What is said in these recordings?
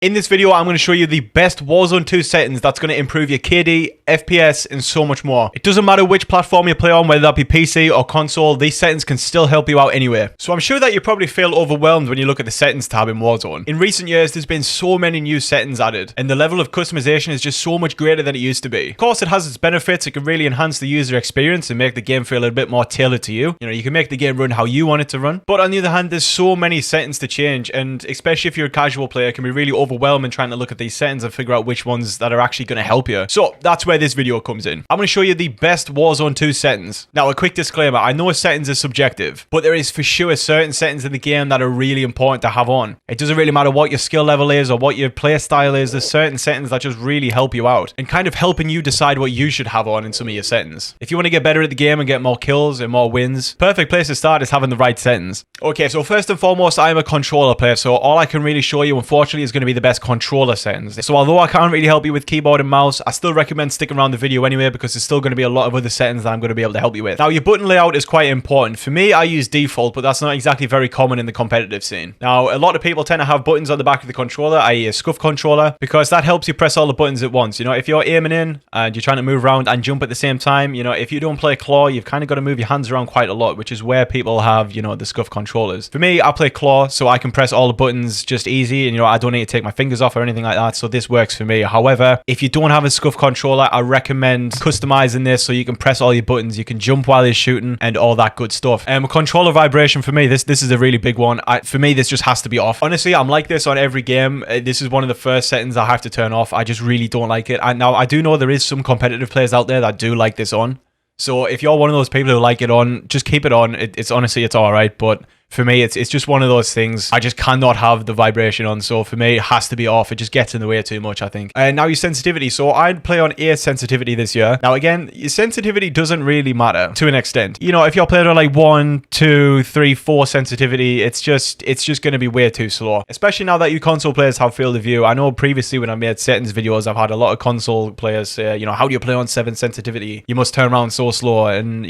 In this video, I'm going to show you the best Warzone 2 settings that's going to improve your KD, FPS, and so much more. It doesn't matter which platform you play on, whether that be PC or console, these settings can still help you out anywhere. So I'm sure that you probably feel overwhelmed when you look at the settings tab in Warzone. In recent years, there's been so many new settings added, and the level of customization is just so much greater than it used to be. Of course, it has its benefits. It can really enhance the user experience and make the game feel a little bit more tailored to you. You can make the game run how you want it to run. But on the other hand, there's so many settings to change, and especially if you're a casual player, it can be really overwhelming trying to look at these settings and figure out which ones that are actually going to help you. So that's where this video comes in. I'm going to show you the best Warzone 2 settings. Now, a quick disclaimer, I know settings are subjective, but there is for sure certain settings in the game that are really important to have on. It doesn't really matter what your skill level is or what your play style is. There's certain settings that just really help you out and kind of helping you decide what you should have on in some of your settings. If you want to get better at the game and get more kills and more wins, perfect place to start is having the right settings. Okay, so first and foremost, I'm a controller player, so all I can really show you, unfortunately, is going to be the best controller settings. So although I can't really help you with keyboard and mouse, I still recommend sticking around the video anyway, because there's still going to be a lot of other settings that I'm going to be able to help you with. Now, your button layout is quite important. For me, I use default, but that's not exactly very common in the competitive scene. Now, a lot of people tend to have buttons on the back of the controller, i.e. a scuff controller, because that helps you press all the buttons at once. If you're aiming in and you're trying to move around and jump at the same time, if you don't play claw, you've kind of got to move your hands around quite a lot, which is where people have, the scuff controllers. For me, I play claw, so I can press all the buttons just easy, and I don't need to take my fingers off or anything like that, so this works for me. However, if you don't have a scuff controller, I recommend customizing this so you can press all your buttons, you can jump while you're shooting, and all that good stuff. Controller vibration, for me, this is a really big one. For me, this just has to be off. Honestly, I'm like this on every game. This is one of the first settings I have to turn off. I just really don't like it. Now, I do know there is some competitive players out there that do like this on. So if you're one of those people who like it on, just keep it on. It's honestly, it's all right, but for me, it's just one of those things. I just cannot have the vibration on. So for me, it has to be off. It just gets in the way too much, I think. And now your sensitivity. So I'd play on 8 sensitivity this year. Now again, your sensitivity doesn't really matter to an extent. If you're playing on like 1, 2, 3, 4 sensitivity, it's just going to be way too slow. Especially now that you console players have field of view. I know previously when I made settings videos, I've had a lot of console players say, how do you play on 7 sensitivity? You must turn around so slow. And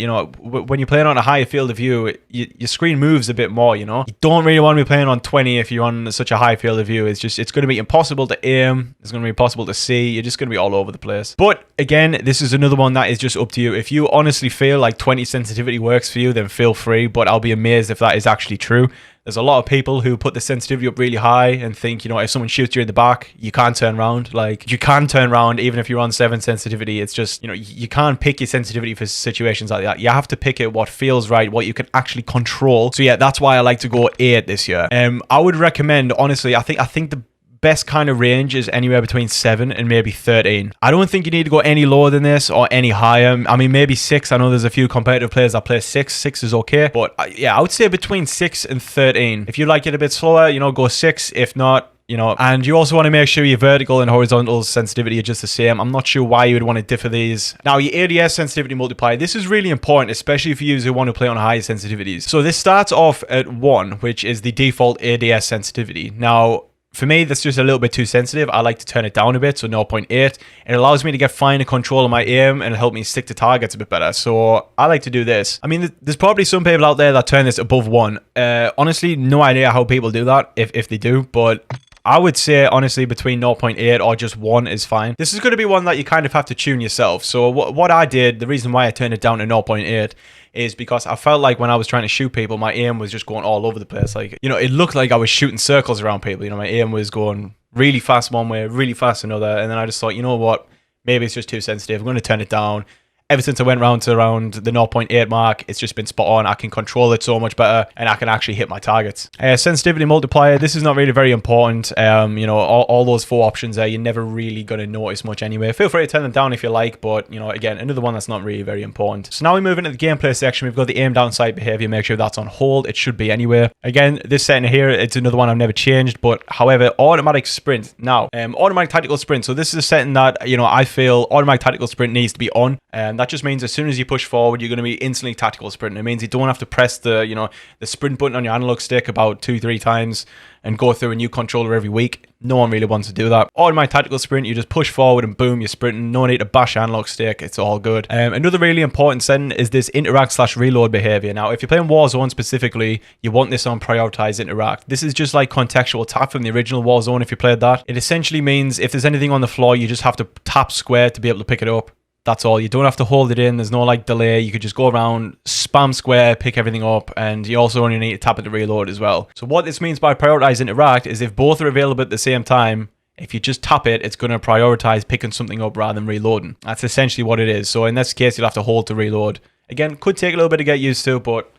when you're playing on a higher field of view, your screen moves a bit more, you don't really want to be playing on 20 if you're on such a high field of view. It's going to be impossible to aim. It's going to be impossible to see. You're just going to be all over the place. But again, this is another one that is just up to you. If you honestly feel like 20 sensitivity works for you, then feel free, but I'll be amazed if that is actually true. There's a lot of people who put the sensitivity up really high and think, if someone shoots you in the back, you can't turn around. Like, you can turn around even if you're on 7 sensitivity. It's just, you can't pick your sensitivity for situations like that. You have to pick it what feels right, what you can actually control. So yeah, that's why I like to go 8 this year. I would recommend, honestly, I think the best kind of range is anywhere between 7 and maybe 13. I don't think you need to go any lower than this or any higher. I mean, maybe 6. I know there's a few competitive players that play 6. 6 is okay. But yeah, I would say between 6 and 13. If you like it a bit slower, go 6. If not, and you also want to make sure your vertical and horizontal sensitivity are just the same. I'm not sure why you would want to differ these. Now, your ADS sensitivity multiplier, this is really important, especially for you who want to play on higher sensitivities. So this starts off at 1, which is the default ADS sensitivity. Now, for me, that's just a little bit too sensitive. I like to turn it down a bit, so 0.8. It allows me to get finer control of my aim and help me stick to targets a bit better. So I like to do this. I mean, there's probably some people out there that turn this above 1. Honestly, no idea how people do that, if they do, but I would say, honestly, between 0.8 or just 1 is fine. This is going to be one that you kind of have to tune yourself. So what I did, the reason why I turned it down to 0.8 is because I felt like when I was trying to shoot people, my aim was just going all over the place. Like, it looked like I was shooting circles around people. My aim was going really fast one way, really fast another. And then I just thought, you know what? Maybe it's just too sensitive. I'm going to turn it down. Ever since I went around to around the 0.8 mark, it's just been spot on. I can control it so much better, and I can actually hit my targets. Sensitivity multiplier, this is not really very important. All those 4 options there, you're never really going to notice much anyway. Feel free to turn them down if you like, but, again, another one that's not really very important. So now we move into the gameplay section. We've got the aim down sight behavior. Make sure that's on hold. It should be anywhere. Again, this setting here, it's another one I've never changed, but however, automatic sprint. Now, automatic tactical sprint. So this is a setting that, I feel automatic tactical sprint needs to be on. that just means as soon as you push forward, you're going to be instantly tactical sprint. It means you don't have to press the sprint button on your analog stick about 2-3 times and go through a new controller every week. No one really wants to do that. Automatic tactical sprint, you just push forward and boom, you're sprinting. No need to bash your analog stick. It's all good. Another really important setting is this interact/reload behavior. Now, if you're playing Warzone specifically, you want this on prioritize interact. This is just like contextual tap from the original Warzone if you played that. It essentially means if there's anything on the floor, you just have to tap square to be able to pick it up. That's all. You don't have to hold it in. There's no like delay. You could just go around, spam square, pick everything up, and you also only need to tap it to reload as well. So what this means by prioritize interact is if both are available at the same time, if you just tap it, it's going to prioritize picking something up rather than reloading. That's essentially what it is. So in this case, you'll have to hold to reload. Again, could take a little bit to get used to, but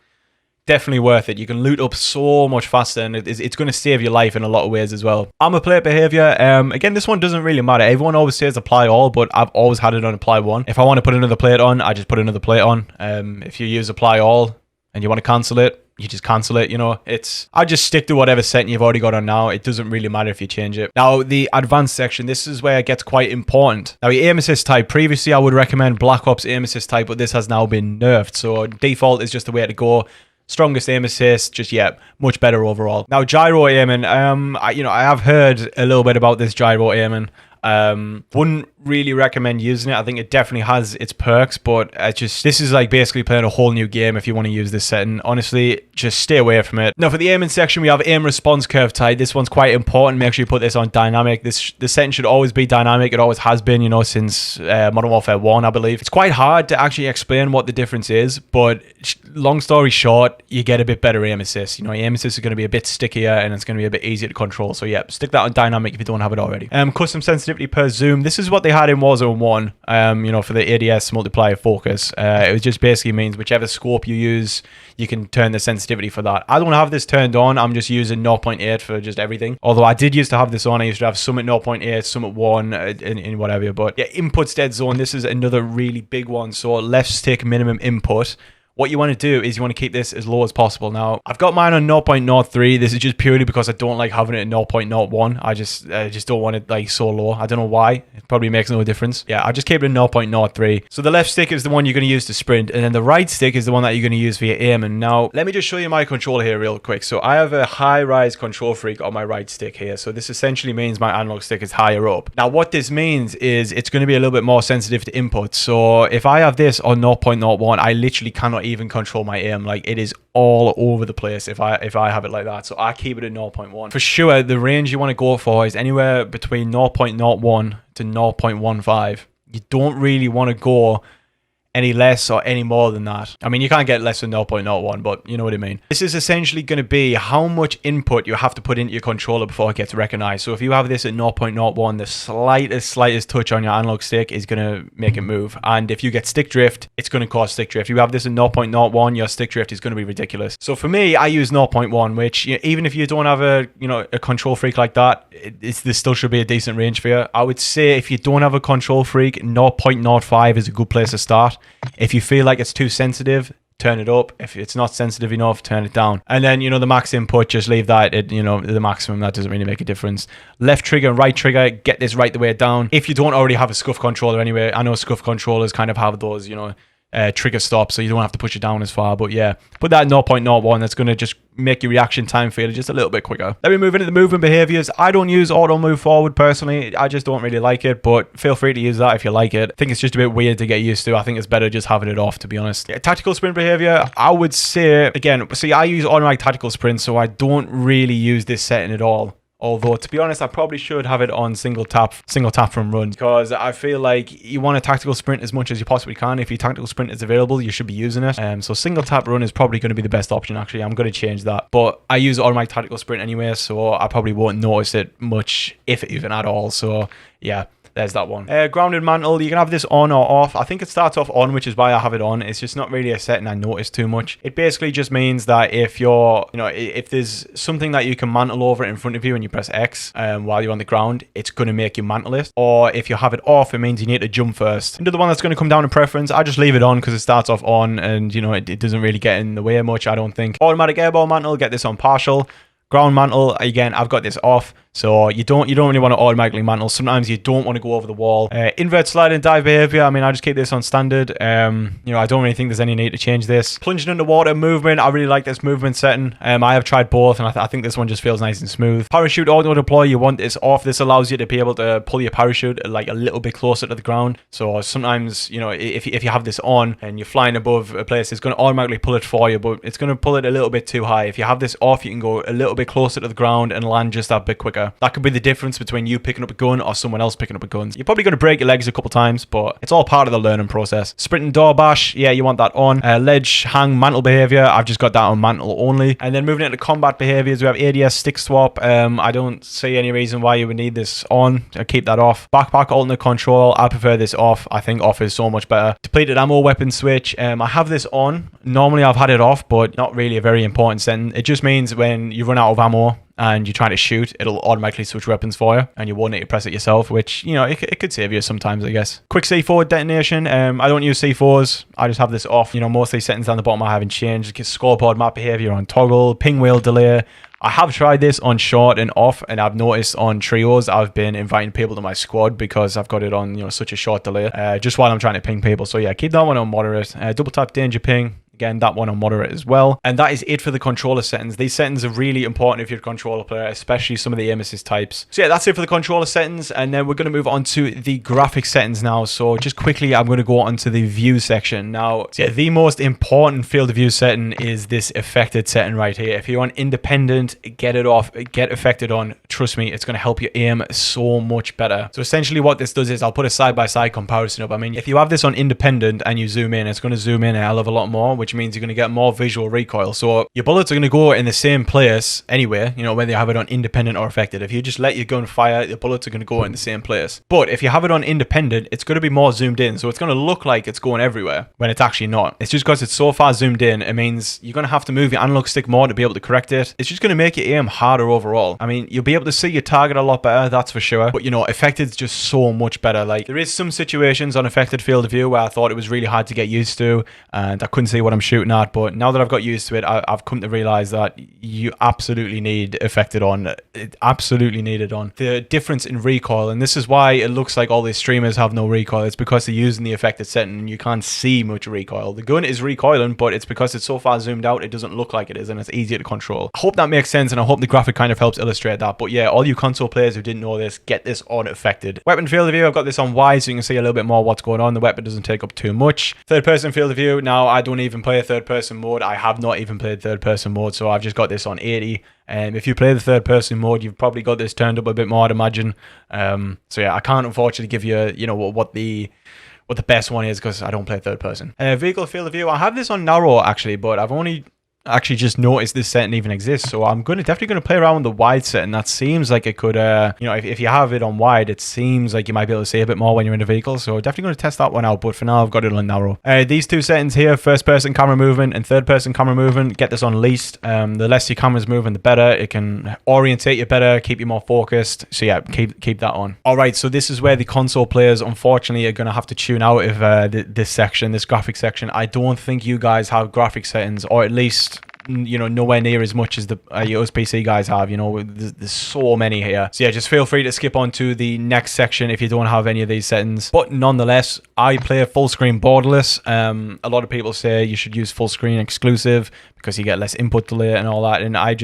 definitely worth it. You can loot up so much faster, and it's going to save your life in a lot of ways as well. Armor plate behavior. Again, this one doesn't really matter. Everyone always says apply all, but I've always had it on apply one. If I want to put another plate on, I just put another plate on. If you use apply all and you want to cancel it, you just cancel it. I just stick to whatever setting you've already got on now. It doesn't really matter if you change it. Now, the advanced section, this is where it gets quite important. Now, your aim assist type. Previously, I would recommend Black Ops aim assist type, but this has now been nerfed. So default is just the way to go. Strongest aim assist, just much better overall. Now, gyro aiming, I have heard a little bit about this gyro aiming. Wouldn't really recommend using it. I think it definitely has its perks, but this is like basically playing a whole new game if you want to use this setting. Honestly, just stay away from it. Now for the aiming section, we have aim response curve type. This one's quite important. Make sure you put this on dynamic. This setting should always be dynamic. It always has been, since Modern Warfare 1, I believe. It's quite hard to actually explain what the difference is, but long story short, you get a bit better aim assist. Your aim assist is going to be a bit stickier and it's going to be a bit easier to control. So yeah, stick that on dynamic if you don't have it already. Custom sensitivity per zoom. This is what they had in Warzone 1, for the ADS multiplier focus. It just basically means whichever scope you use, you can turn the sensitivity for that. I don't have this turned on. I'm just using 0.8 for just everything. Although I did used to have this on. I used to have some at 0.8, some at 1, in whatever. But yeah, inputs dead zone. This is another really big one. So left stick minimum input. What you want to do is you want to keep this as low as possible. Now, I've got mine on 0.03. This is just purely because I don't like having it at 0.01. I just don't want it like so low. I don't know why. It probably makes no difference. Yeah, I just keep it at 0.03. So the left stick is the one you're going to use to sprint, and then the right stick is the one that you're going to use for your aim. And now, let me just show you my controller here real quick. So I have a high-rise control freak on my right stick here. So this essentially means my analog stick is higher up. Now, what this means is it's going to be a little bit more sensitive to input. So if I have this on 0.01, I literally cannot even control my aim. Like, it is all over the place if I have it like that. So I keep it at 0.1. For sure, the range you want to go for is anywhere between 0.01 to 0.15. You don't really want to go any less or any more than that. I mean, you can't get less than 0.01, but you know what I mean. This is essentially going to be how much input you have to put into your controller before it gets recognized. So if you have this at 0.01, the slightest touch on your analog stick is going to make it move. And if you get stick drift, it's going to cause stick drift. If you have this at 0.01, your stick drift is going to be ridiculous. So for me, I use 0.1, which even if you don't have a control freak like that, this still should be a decent range for you. I would say if you don't have a control freak, 0.05 is a good place to start. If you feel like it's too sensitive, turn it up. If it's not sensitive enough, turn it down. And then, the max input, just leave that at, the maximum. That doesn't really make a difference. Left trigger and right trigger, get this right the way down. If you don't already have a scuff controller anyway, I know scuff controllers kind of have those, trigger stop, so you don't have to push it down as far. But yeah, put that 0.01. That's going to just make your reaction time feel just a little bit quicker. Let me move into the movement behaviors. I don't use auto move forward personally. I just don't really like it, but feel free to use that if you like it. I think it's just a bit weird to get used to. I think it's better just having it off, to be honest. Yeah, tactical sprint behavior, I would say, again, see, I use automatic tactical sprint, so I don't really use this setting at all. Although, to be honest, I probably should have it on single tap from run, because I feel like you want a tactical sprint as much as you possibly can. If your tactical sprint is available, you should be using it. So single tap run is probably going to be the best option, actually. I'm going to change that. But I use automatic tactical sprint anyway, so I probably won't notice it much, if even at all. So yeah. There's that one. Grounded mantle, you can have this on or off. I think it starts off on, which is why I have it on. It's just not really a setting I notice too much. It basically just means that if you're, if there's something that you can mantle over in front of you and you press X while you're on the ground, it's going to make you mantle it. Or if you have it off, it means you need to jump first. Another one that's going to come down to preference, I just leave it on because it starts off on and, it doesn't really get in the way much, I don't think. Automatic airball mantle, get this on partial. Ground mantle, again, I've got this off. So you don't really want to automatically mantle. Sometimes you don't want to go over the wall. Invert slide and dive behavior. I mean, I just keep this on standard. You know, I don't really think there's any need to change this. Plunging underwater movement. I really like this movement setting. I have tried both, and I think this one just feels nice and smooth. Parachute auto deploy. You want this off. This allows you to be able to pull your parachute like a little bit closer to the ground. So sometimes, you know, if you have this on and you're flying above a place, it's going to automatically pull it for you, but it's going to pull it a little bit too high. If you have this off, you can go a little bit closer to the ground and land just that bit quicker. That could be the difference between you picking up a gun or someone else picking up a gun. You're probably going to break your legs a couple times, but it's all part of the learning process. Sprint and door bash, yeah, you want that on. Ledge, hang, mantle behavior, I've just got that on mantle only. And then moving into combat behaviors, we have ADS stick swap. I don't see any reason why you would need this on. I keep that off. Backpack alternate control, I prefer this off. I think off is so much better. Depleted ammo weapon switch, I have this on. Normally I've had it off, but not really a very important setting. It just means when you run out of ammo and you're trying to shoot, it'll automatically switch weapons for you, and you won't need to press it yourself, which, you know, it could save you sometimes, I guess. Quick C4 detonation. I don't use C4s. I just have this off. You know, most of these settings down the bottom I haven't changed. Scoreboard map behavior on toggle. Ping wheel delay. I have tried this on short and off, and I've noticed on trios I've been inviting people to my squad because I've got it on, you know, such a short delay, just while I'm trying to ping people. So yeah, keep that one on moderate. Double tap danger ping. Again, that one on moderate as well. And that is it for the controller settings. These settings are really important if you're a controller player, especially some of the aim assist types. So yeah, that's it for the controller settings. And then we're going to move on to the graphics settings now. So just quickly, I'm going to go on to the view section. Now, so yeah, the most important field of view setting is this affected setting right here. If you're on independent, get it off, get affected on. Trust me, it's going to help you aim so much better. So essentially what this does is I'll put a side-by-side comparison up. I mean, if you have this on independent and you zoom in, it's going to zoom in a hell of a lot more, which means you're going to get more visual recoil. So your bullets are going to go in the same place anyway, you know, whether you have it on independent or affected. If you just let your gun fire, the bullets are going to go in the same place. But if you have it on independent, it's going to be more zoomed in. So it's going to look like it's going everywhere when it's actually not. It's just because it's so far zoomed in, it means you're going to have to move your analog stick more to be able to correct it. It's just going to make your aim harder overall. I mean, you'll be able to see your target a lot better, that's for sure. But you know, affected's just so much better. Like, there is some situations on affected field of view where I thought it was really hard to get used to and I couldn't see what I'm shooting at, but now that I've got used to it, I've come to realize that you absolutely need affected on. It absolutely need it on. The difference in recoil, and this is why it looks like all these streamers have no recoil, it's because they're using the affected setting and you can't see much recoil. The gun is recoiling, but it's because it's so far zoomed out, it doesn't look like it is, and it's easier to control. I hope that makes sense, and I hope the graphic kind of helps illustrate that. But yeah, all you console players who didn't know this, get this on affected. Weapon field of view, I've got this on wide so you can see a little bit more what's going on. The weapon doesn't take up too much. Third person field of view, now I don't even play a third person mode. I have not even played third person mode, so I've just got this on 80. If you play the third person mode, you've probably got this turned up a bit more, I'd imagine. So yeah, I can't unfortunately give you, you know, what the best one is because I don't play third person. Vehicle field of view, I have this on narrow actually, but I've only actually just noticed this setting even exists, so I'm definitely going to play around with the wide setting. That seems like it could, you know, if you have it on wide, it seems like you might be able to see a bit more when you're in a vehicle, so definitely going to test that one out, but for now I've got it on narrow. These two settings here, first person camera movement and third person camera movement, get this on least. The less your camera's moving, the better. It can orientate you better, keep you more focused, so yeah, keep that on. Alright, so this is where the console players unfortunately are going to have to tune out of this section, this graphic section. I don't think you guys have graphic settings, or at least, you know, nowhere near as much as the us PC guys have. You know, there's so many here, so yeah, just feel free to skip on to the next section if you don't have any of these settings. But nonetheless, I play full screen borderless. A lot of people say you should use full screen exclusive because you get less input delay and all that, and I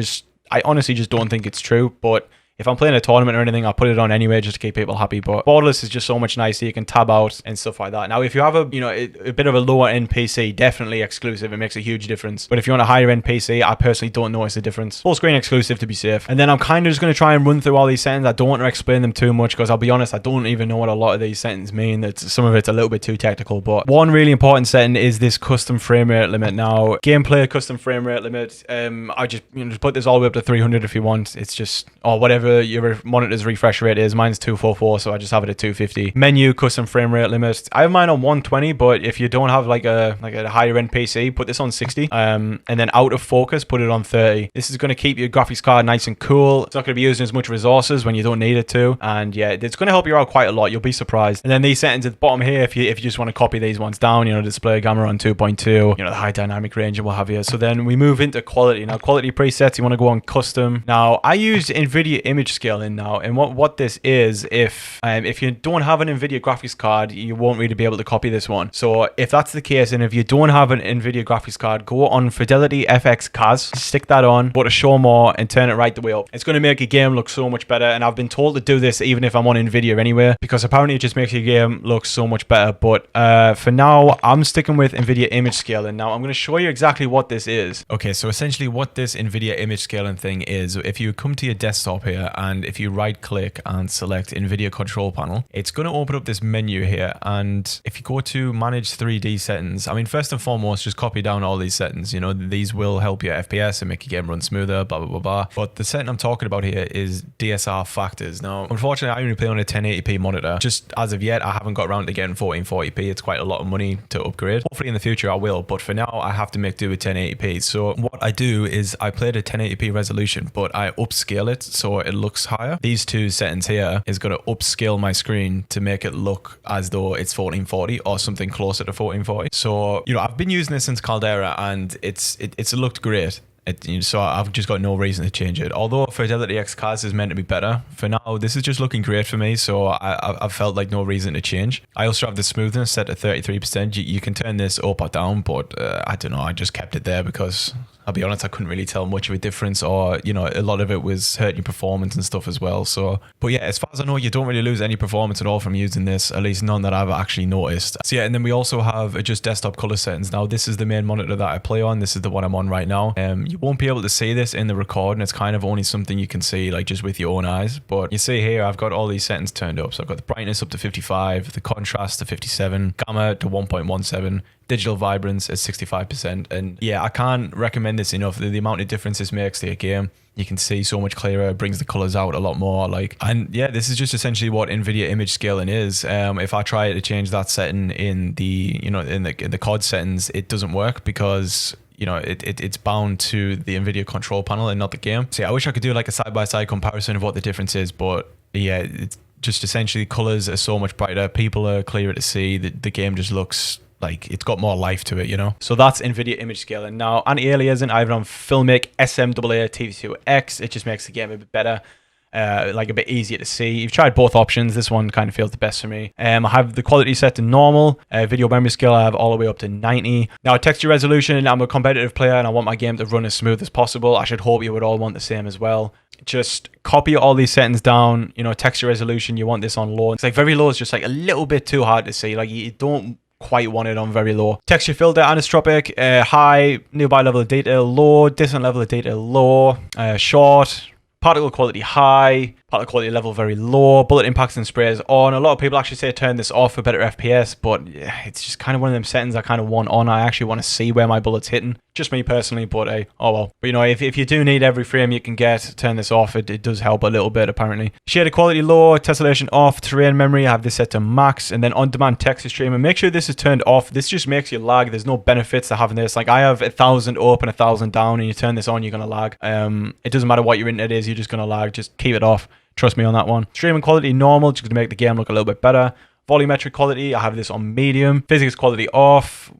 honestly just don't think it's true. But if I'm playing a tournament or anything, I'll put it on anyway just to keep people happy. But borderless is just so much nicer. You can tab out and stuff like that. Now, if you have a bit of a lower end PC, definitely exclusive. It makes a huge difference. But if you're on a higher end PC, I personally don't notice a difference. Full screen exclusive to be safe. And then I'm kind of just going to try and run through all these settings. I don't want to explain them too much because I'll be honest, I don't even know what a lot of these settings mean. Some of it's a little bit too technical. But one really important setting is this custom frame rate limit. Now, gameplay custom frame rate limit. I just just put this all the way up to 300 if you want. It's just, or whatever your monitor's refresh rate is. Mine's 244, so I just have it at 250. Menu custom frame rate limit. I have mine on 120, but if you don't have like a higher end PC, put this on 60. And then out of focus, put it on 30. This is going to keep your graphics card nice and cool. It's not going to be using as much resources when you don't need it to, and yeah, it's going to help you out quite a lot. You'll be surprised. And then these settings at the bottom here, if you just want to copy these ones down, you know, display gamma on 2.2, you know, the high dynamic range and what have you. So then we move into quality. Now, quality presets, you want to go on custom. Now, I use Nvidia image scaling now. And what this is, if you don't have an Nvidia graphics card, you won't really be able to copy this one. So if that's the case, and if you don't have an Nvidia graphics card, go on Fidelity FX CAS, stick that on, go to show more, and turn it right the way up. It's going to make your game look so much better. And I've been told to do this even if I'm on Nvidia anyway, because apparently it just makes your game look so much better. But for now, I'm sticking with Nvidia image scaling. Now I'm going to show you exactly what this is. Okay, so essentially what this Nvidia image scaling thing is, if you come to your desktop here and if you right click and select Nvidia control panel, it's going to open up this menu here. And if you go to manage 3D settings, I mean, first and foremost, just copy down all these settings. You know, these will help your FPS and make your game run smoother, blah, blah, blah, blah. But the setting I'm talking about here is DSR factors. Now, unfortunately, I only play on a 1080p monitor. Just as of yet, I haven't got around to getting 1440p. It's quite a lot of money to upgrade. Hopefully in the future I will, but for now I have to make do with 1080p. So what I do is I play at 1080p resolution, but I upscale it so it looks higher. These two settings here is going to upscale my screen to make it look as though it's 1440 or something closer to 1440. So, you know, I've been using this since Caldera and it's looked great. So I've just got no reason to change it. Although Fidelity XCAS is meant to be better, for now this is just looking great for me, so I've felt like no reason to change. I also have the smoothness set to 33%. You can turn this up or down, but I don't know, I just kept it there because I'll be honest, I couldn't really tell much of a difference, or, you know, a lot of it was hurting your performance and stuff as well. So, but yeah, as far as I know, you don't really lose any performance at all from using this, at least none that I've actually noticed. So yeah, and then we also have adjust desktop color settings. Now, this is the main monitor that I play on. This is the one I'm on right now. You won't be able to see this in the recording. It's kind of only something you can see like just with your own eyes. But you see here, I've got all these settings turned up. So I've got the brightness up to 55, the contrast to 57, gamma to 1.17, digital vibrance at 65%. And yeah, I can't recommend this enough. The amount of difference this makes to your game. You can see so much clearer, it brings the colors out a lot more. And yeah, this is just essentially what Nvidia image scaling is. If I try to change that setting in the, you know, in the COD settings, it doesn't work because, you know, it's bound to the Nvidia control panel and not the game. So yeah, I wish I could do like a side-by-side comparison of what the difference is, but yeah, it's just essentially colors are so much brighter, people are clearer to see, the game just looks like it's got more life to it, you know? So that's Nvidia image scaling. Now, anti-aliasing, I have it on Filmic SMAA TV2X. It just makes the game a bit better, like a bit easier to see. You've tried both options. This one kind of feels the best for me. I have the quality set to normal. Video memory scale I have all the way up to 90. Now, texture resolution, I'm a competitive player and I want my game to run as smooth as possible. I should hope you would all want the same as well. Just copy all these settings down. You know, texture resolution, you want this on low. It's like very low is just like a little bit too hard to see. Like you don't quite want it on very low. Texture filter, anisotropic, high, nearby level of detail low, distant level of detail low, short, particle quality high, particle quality level very low, bullet impacts and sprays on. A lot of people actually say turn this off for better FPS, but yeah, it's just kind of one of them settings I kind of want on. I actually want to see where my bullet's hitting. Just me personally, but hey, oh well. But you know, if you do need every frame you can get, turn this off. It does help a little bit apparently. Shader quality low, tessellation off, terrain memory, I have this set to max, and then on-demand texture streaming. Make sure this is turned off. This just makes you lag. There's no benefits to having this. Like I have 1,000 up and 1,000 down, and you turn this on, you're gonna lag. It doesn't matter what your internet is, you're just gonna lag. Just keep it off. Trust me on that one. Streaming quality normal, just to make the game look a little bit better. Volumetric quality, I have this on medium. Physics quality off.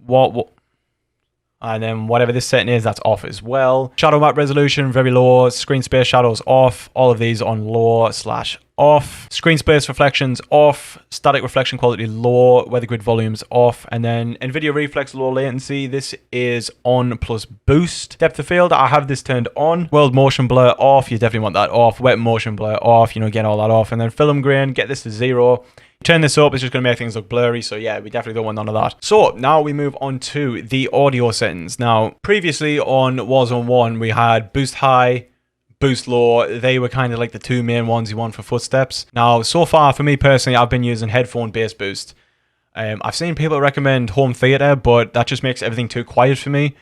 And then whatever this setting is, that's off as well. Shadow map resolution, very low. Screen space shadows off. All of these on low/off. Screen space reflections off. Static reflection quality low. Weather grid volumes off. And then NVIDIA reflex low latency. This is on plus boost. Depth of field, I have this turned on. World motion blur off. You definitely want that off. Wet motion blur off. You know, get all that off. And then film grain, get this to 0. Turn this up, it's just going to make things look blurry, so yeah, we definitely don't want none of that. So now we move on to the audio settings. Now, previously on Warzone 1, we had boost high, boost low. They were kind of like the two main ones you want for footsteps. Now, so far, for me personally, I've been using headphone bass boost. I've seen people recommend home theater, but that just makes everything too quiet for me.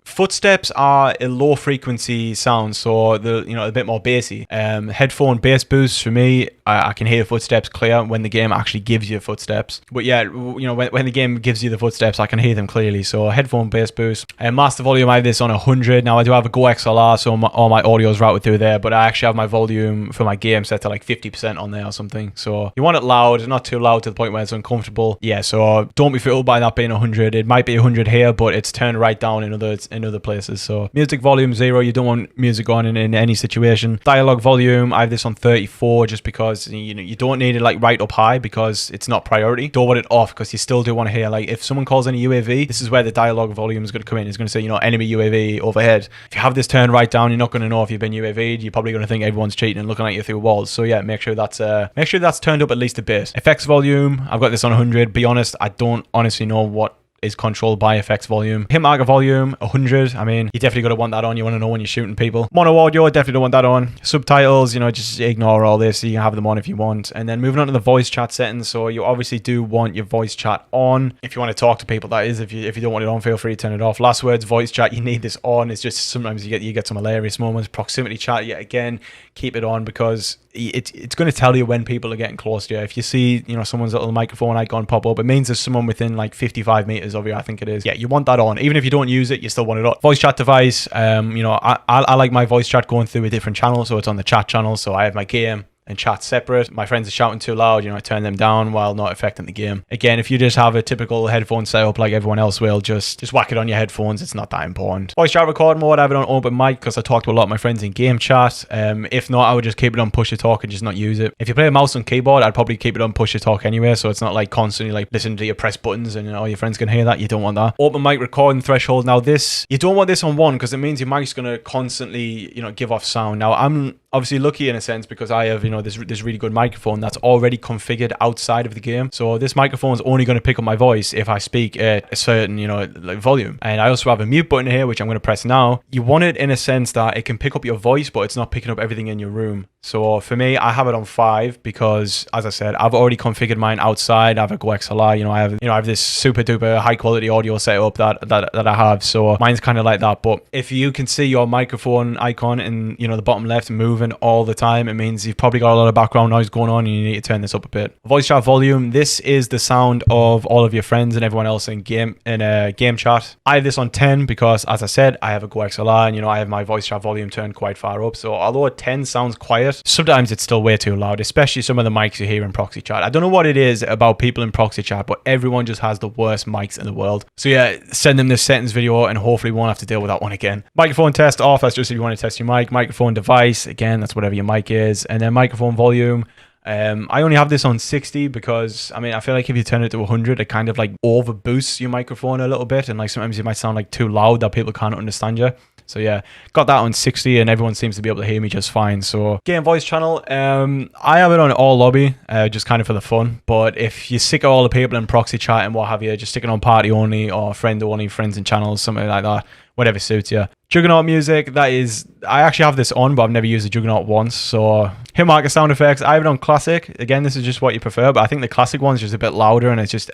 Footsteps are a low frequency sound, so they're, you know, a bit more bassy. Headphone bass boost for me, I can hear footsteps clear when the game actually gives you footsteps. But yeah, you know, when the game gives you the footsteps, I can hear them clearly. So headphone bass boost. Master volume, I have this on 100. Now I do have a Go XLR, so all my audio is routed through there, but I actually have my volume for my game set to like 50% on there or something. So you want it loud, not too loud to the point where it's uncomfortable. Yeah, so don't be fooled by that being 100. It might be 100 here, but it's turned right down down in other places. So music volume 0, you don't want music on in any situation. Dialogue volume, I have this on 34 just because you don't need it like right up high because it's not priority. Don't want it off because you still do want to hear, like, if someone calls in a UAV, this is where the dialogue volume is going to come in. It's going to say, enemy UAV overhead. If you have this turned right down, you're not going to know if you've been UAV'd. You're probably going to think everyone's cheating and looking at you through walls. So yeah, make sure that's turned up at least a bit. Effects volume, I've got this on 100. Be honest, I don't honestly know what is controlled by effects volume. Hit marker volume 100. I mean, you definitely got to want that on. You want to know when you're shooting people. Mono audio, definitely don't want that on. Subtitles, just ignore all this. You can have them on if you want. And then moving on to the voice chat settings. So you obviously do want your voice chat on if you want to talk to people. That is, if you don't want it on, feel free to turn it off. Last words, voice chat, you need this on. It's just sometimes you get some hilarious moments. Proximity chat, yet again, keep it on because it's going to tell you when people are getting close to you. If you see, someone's little microphone icon pop up, it means there's someone within like 55 meters of you, I think it is. Yeah, you want that on. Even if you don't use it, you still want it on. Voice chat device, I like my voice chat going through a different channel, so it's on the chat channel. So I have my game and chat separate. My friends are shouting too loud, I turn them down while not affecting the game. Again, if you just have a typical headphone setup like everyone else will, just whack it on your headphones. It's not that important. Voice chat record mode, I have it on open mic because I talk to a lot of my friends in game chat. If not, I would just keep it on push to talk and just not use it. If you play a mouse and keyboard, I'd probably keep it on push to talk anyway, so it's not like constantly like listening to you press buttons and all your friends can hear that. You don't want that. Open mic recording threshold. Now this, you don't want this on 1 because it means your mic's going to constantly, give off sound. Now I'm obviously lucky in a sense because I have, this really good microphone that's already configured outside of the game. So this microphone is only going to pick up my voice if I speak at a certain, like volume. And I also have a mute button here, which I'm going to press now. You want it in a sense that it can pick up your voice, but it's not picking up everything in your room. So for me, I have it on 5 because, as I said, I've already configured mine outside. I have a Go XLR, I have this super duper high quality audio setup that I have. So mine's kind of like that. But if you can see your microphone icon in, the bottom left moving all the time, it means you've probably got a lot of background noise going on and you need to turn this up a bit. Voice chat volume, this is the sound of all of your friends and everyone else in game chat. I have this on 10 because, as I said, I have a Go XLR and, I have my voice chat volume turned quite far up. So although 10 sounds quiet, sometimes it's still way too loud, especially some of the mics you hear in proxy chat. I don't know what it is about people in proxy chat, but everyone just has the worst mics in the world. So yeah, send them this settings video and hopefully we won't have to deal with that one again. Microphone test off, that's just if you want to test your mic. Microphone device, again, that's whatever your mic is. And then microphone volume. I only have this on 60 because, I feel like if you turn it to 100, it kind of like over boosts your microphone a little bit. And like sometimes you might sound like too loud that people can't understand you. So yeah, got that on 60 and everyone seems to be able to hear me just fine. So game voice channel, I have it on all lobby, just kind of for the fun. But if you sick of all the people in proxy chat and what have you, just stick it on party only or friend only, friends and channels, something like that, whatever suits you. Juggernaut music, that is, I actually have this on, but I've never used a Juggernaut once. So hit marker sound effects, I have it on classic. Again, this is just what you prefer, but I think the classic one's just a bit louder and it's just...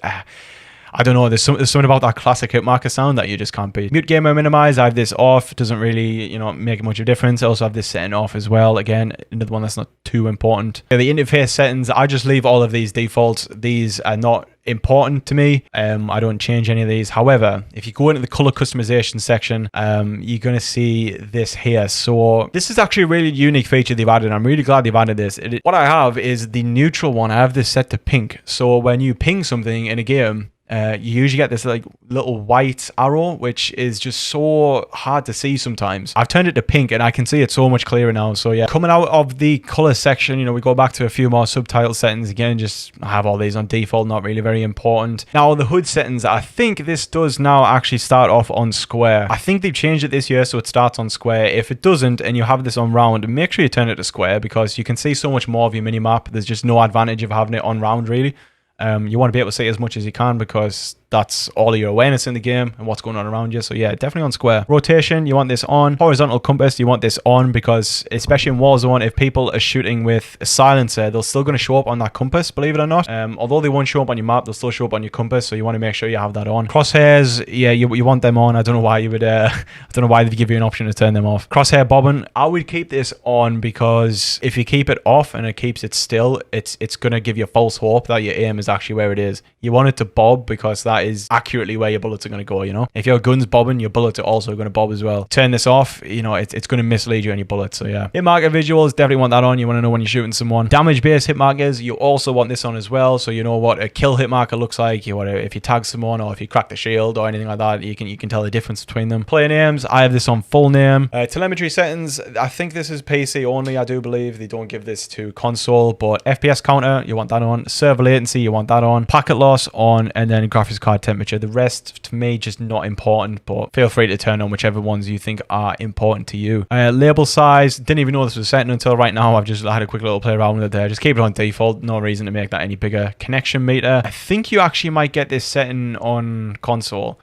I don't know, there's something about that classic hit marker sound that you just can't beat. Mute gamer minimize, I have this off. It doesn't really, make much of a difference. I also have this setting off as well. Again, another one that's not too important. The interface settings, I just leave all of these defaults. These are not important to me. I don't change any of these. However, if you go into the color customization section, you're going to see this here. So this is actually a really unique feature they've added. I'm really glad they've added this. What I have is the neutral one. I have this set to pink. So when you ping something in a game, you usually get this like little white arrow, which is just so hard to see sometimes. I've turned it to pink and I can see it so much clearer now. So yeah, coming out of the color section, we go back to a few more subtitle settings. Again, just have all these on default, not really very important. Now the HUD settings, I think this does now actually start off on square. I think they've changed it this year so it starts on square. If it doesn't and you have this on round, make sure you turn it to square because you can see so much more of your minimap. There's just no advantage of having it on round really. You want to be able to see as much as you can because that's all of your awareness in the game and what's going on around you. So yeah, definitely on square. Rotation, you want this on. Horizontal compass, you want this on because especially in Warzone, if people are shooting with a silencer, they're still going to show up on that compass, believe it or not. Although they won't show up on your map, they'll still show up on your compass. So you want to make sure you have that on. Crosshairs, yeah, you want them on. I don't know why you would, I don't know why they give you an option to turn them off. Crosshair bobbing, I would keep this on because if you keep it off and it keeps it still, it's going to give you false hope that your aim is is actually where it is. You want it to bob because that is accurately where your bullets are going to go, you know? If your gun's bobbing, your bullets are also going to bob as well. Turn this off, you know, it's going to mislead you on your bullets. So yeah. Hit marker visuals, definitely want that on. You want to know when you're shooting someone. Damage based hit markers, you also want this on as well. So you know what a kill hit marker looks like. You want to, if you tag someone or if you crack the shield or anything like that, you can tell the difference between them. Player names, I have this on full name. Telemetry settings, I think this is PC only, I do believe. They don't give this to console, but FPS counter, you want that on. Server latency, you want that on. Packet loss on, and then graphics card temperature. The rest, to me, just not important, but feel free to turn on whichever ones you think are important to you. Label size, didn't even know this was a setting until right now. I've just had a quick little play around with it there. Just keep it on default, no reason to make that any bigger. Connection meter, I think you actually might get this setting on console.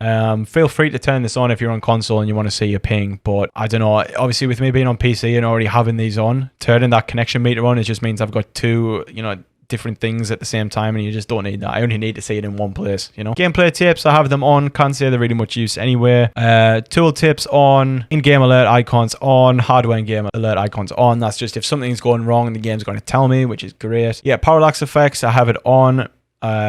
Feel free to turn this on if you're on console and you want to see your ping, but I don't know, obviously with me being on PC and already having these on, turning that connection meter on, it just means I've got two, you know, different things at the same time, and you just don't need that. I only need to see it in one place, you know. Gameplay tips, I have them on. Can't say they're really much use anywhere. Tool tips on. In-game alert icons on. Hardware in-game alert icons on. That's just if something's going wrong and the game's going to tell me, which is great. Yeah, parallax effects, I have it on.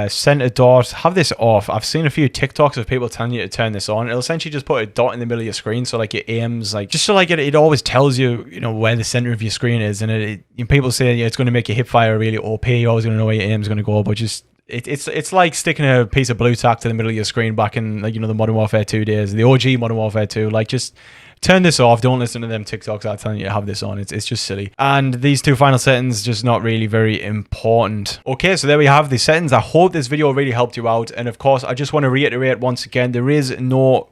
Center dot, have this off. I've seen a few TikToks of people telling you to turn this on. It'll essentially just put a dot in the middle of your screen, so like your aims, like just so like it always tells you, you know, where the center of your screen is, and people say, yeah, it's going to make your hip fire really OP. You're always going to know where your aim's going to go, but just it's like sticking a piece of blue tack to the middle of your screen back in, like, you know, the Modern Warfare 2 days, the OG Modern Warfare 2. Like, just turn this off. Don't listen to them TikToks that are telling you to have this on. It's just silly. And these two final settings, just not really very important. Okay, so there we have the settings. I hope this video really helped you out. And of course, I just want to reiterate once again, there is no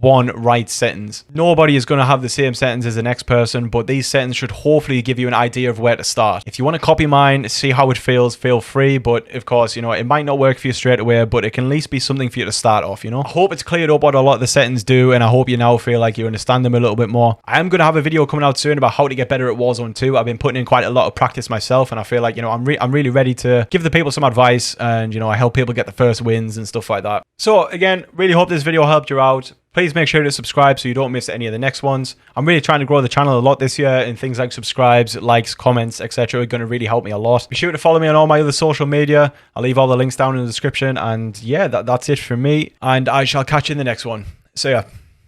one right settings. Nobody is going to have the same settings as the next person, but these settings should hopefully give you an idea of where to start. If you want to copy mine, see how it feels, feel free. But of course, you know, it might not work for you straight away, but it can at least be something for you to start off, you know. I hope it's cleared up what a lot of the settings do, and I hope you now feel like you understand them a little bit more. I am going to have a video coming out soon about how to get better at Warzone 2. I've been putting in quite a lot of practice myself, and I feel like, you know, I'm really ready to give the people some advice, and, you know, I help people get the first wins and stuff like that. So again, really hope this video helped you out. Please make sure to subscribe so you don't miss any of the next ones. I'm really trying to grow the channel a lot this year, and things like subscribes, likes, comments, etc. are going to really help me a lot. Be sure to follow me on all my other social media. I'll leave all the links down in the description. And yeah, that's it for me. And I shall catch you in the next one. See ya.